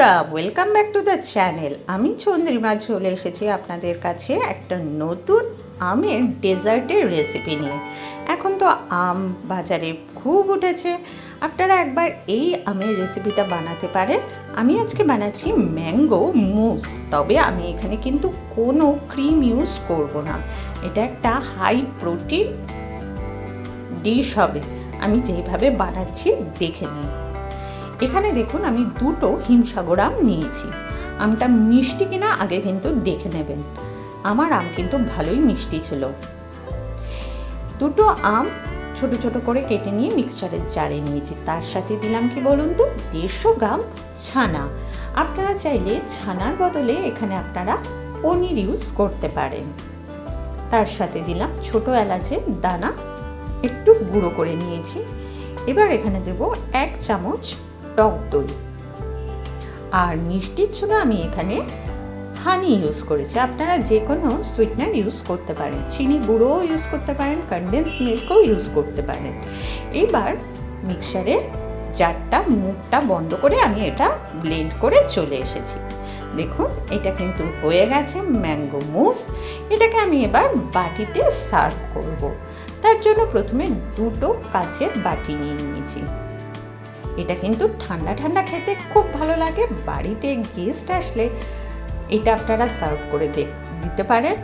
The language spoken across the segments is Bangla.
বন্ধুরা, welcome back to the channel. আমি চন্দ্রিমা চলে এসেছি আপনাদের কাছে একটা নতুন আমের ডেজার্টের রেসিপি নিয়ে। এখন তো আম বাজারে খুব উঠেছে, আপনারা একবার এই আমের রেসিপিটা বানাতে পারেন। আমি আজকে বানাচ্ছি ম্যাঙ্গো মুস, তবে আমি এখানে কিন্তু কোনো ক্রিম ইউজ করব না। এটা একটা হাই প্রোটিন ডিশ হবে। আমি যেভাবে বানাচ্ছি দেখে নিন। এখানে দেখুন আমি দুটো হিমসাগর আম নিয়েছি। আমটা মিষ্টি কিনা আগে কিন্তু দেখে নেবেন। আমার আম কিন্তু ভালোই মিষ্টি ছিল। দুটো আম ছোট ছোট করে কেটে নিয়ে মিক্সচারের জারে নিয়েছি। তার সাথে দিলাম কি বলুন তো, 150 গ্রাম ছানা। আপনারা চাইলে ছানার বদলে এখানে আপনারা পনির ইউজ করতে পারেন। তার সাথে দিলাম ছোট এলাচের দানা একটু গুঁড়ো করে নিয়েছি। এবার এখানে দেব 1 চামচ টক দই। আর মিষ্টির জন্য আমি এখানে হানি ইউজ করেছি। আপনারা যে কোনো সুইটনার ইউজ করতে পারেন, চিনি গুঁড়োও ইউজ করতে পারেন, কনডেন্স মিল্কও ইউজ করতে পারেন। এবার মিক্সারে জারটা মুখটা বন্ধ করে আমি এটা ব্লেন্ড করে চলে এসেছি। দেখুন এটা কিন্তু হয়ে গেছে ম্যাঙ্গো মুস। এটাকে আমি এবার বাটিতে সার্ভ করব। তার জন্য প্রথমে দুটো কাচের বাটি নিয়ে নিয়েছি। এটা কিন্তু ঠান্ডা ঠান্ডা খেতে খুব ভালো লাগে। বাড়িতে গেস্ট আসলে এটা আপনারা সার্ভ করে দিতে পারেন।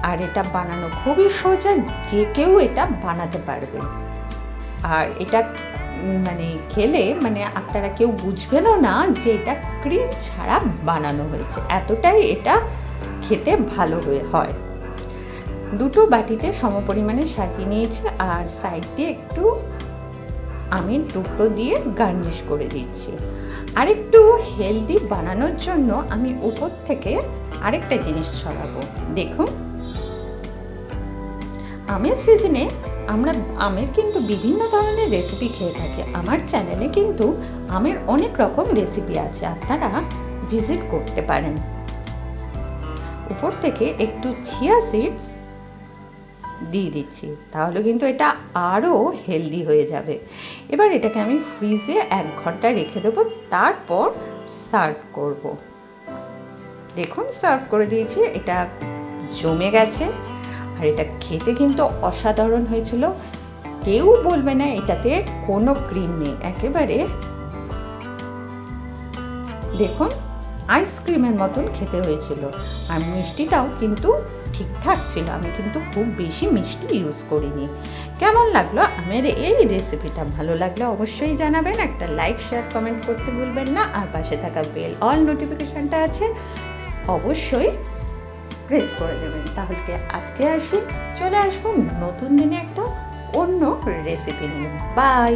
আর এটা বানানো খুবই সোজা, যে কেউ এটা বানাতে পারবে। আর এটা খেলে আপনারা কেউ বুঝবেনও না যে এটা ক্রিম ছাড়া বানানো হয়েছে, এতটাই এটা খেতে ভালো হয়। দুটো বাটিতে সমপরিমাণে সাজিয়ে নিয়েছি। আর সাইড দিয়ে একটু আমের টুকরো দিয়ে গার্নিশ করে দিচ্ছি। আরেকটু হেলদি বানানোর জন্য আমি উপর থেকে আরেকটা জিনিস ছড়াবো। দেখুন আমের সিজনে আমরা আমের কিন্তু বিভিন্ন ধরনের রেসিপি খেয়ে থাকি। আমার চ্যানেলে কিন্তু আমের অনেক রকম রেসিপি আছে, আপনারা ভিজিট করতে পারেন। উপর থেকে একটু চিয়া সিডস দিয়ে দিচ্ছি, তাহলে কিন্তু এটা আরও হেলদি হয়ে যাবে। এবার এটাকে আমি ফ্রিজে 1 ঘন্টা রেখে দেবো, তারপর সার্ভ করব। দেখুন সার্ভ করে দিয়েছি, এটা জমে গেছে। আর এটা খেতে কিন্তু অসাধারণ হয়েছিল। কেউ বলবে না এটাতে কোনো ক্রিম নেই, একেবারে দেখুন আইসক্রিমের মতন খেতে হয়েছিল। আর মিষ্টিটাও কিন্তু ঠিকঠাক ছিল, আমি কিন্তু খুব বেশি মিষ্টি ইউজ করিনি। কেমন লাগলো আমার এই রেসিপিটা? ভালো লাগলে অবশ্যই জানাবেন। একটা লাইক শেয়ার কমেন্ট করতে ভুলবেন না। আর পাশে থাকা বেল অল নোটিফিকেশানটা আছে, অবশ্যই প্রেস করে দেবেন। তাহলে আজকে আসি, চলে আসবো নতুন দিনে একটা অন্য রেসিপি নিয়ে। বাই।